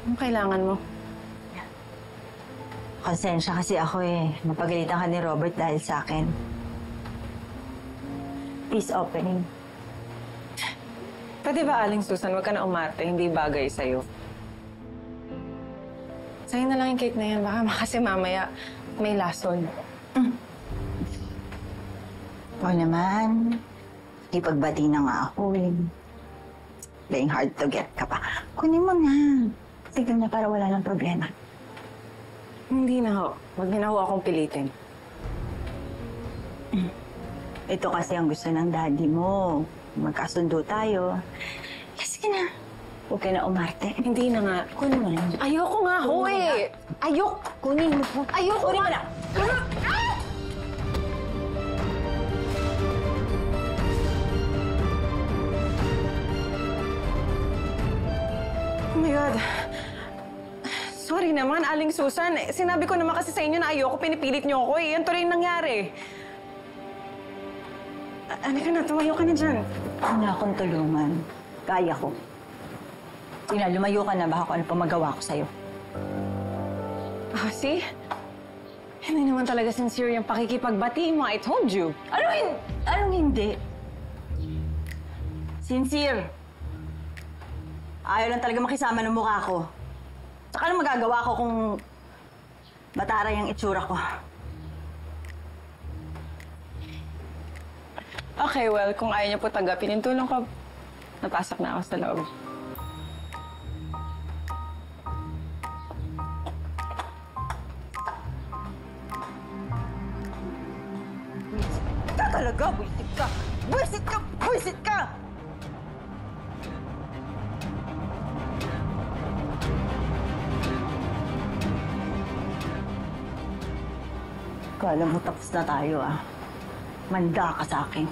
Anong kailangan mo? Konsensya kasi ako eh. Napagalitan ka ni Robert dahil sa akin. Peace opening. Pwede ba, Aling Susan, wag ka na umarte. Hindi bagay sa'yo. Sa'yo na lang yung cake na yan. Baka kasi mamaya may lason. Oo naman. Ipagbati na nga ako eh. Playing hard to get ka pa. Kunin mo na. Tignan niya para wala lang problema. Hindi na ho. Wag niyo na ho akong pilitin. Ito kasi ang gusto ng daddy mo. Magkasundo tayo. Sige na. Huwag ka na umarte. Hindi na nga. Kunin mo na. Ayoko nga ho eh. Ayoko. Kunin mo. Ayoko Kunin mo nga. na. Oh my God. Sorry naman, Aling Susan. Sinabi ko naman kasi sa inyo na ayoko, pinipilit niyo ako eh. Yan tuloy yung nangyari. Ano ka na? Tumayo ka na dyan. Wala akong tulungan. Kaya ko. Sige na, lumayo ka na. Baka kung ano pa magawa ko sa'yo. Ah, see? Hindi naman talaga sincere yung pakikipagbati mo. I told you. Anong hindi? Sincere. Ayaw lang talaga makisama ng mukha ko. Saka ano magagawa ko kung mataray ang itsura ko? Okay, well, kung ayaw niyo po tanggapin yung tulong ko, napasok na ako sa loob. Ka talaga, buisit ka! Buisit ka! Buisit ka! Kala mo tapos na tayo ah. Manda ka sa akin.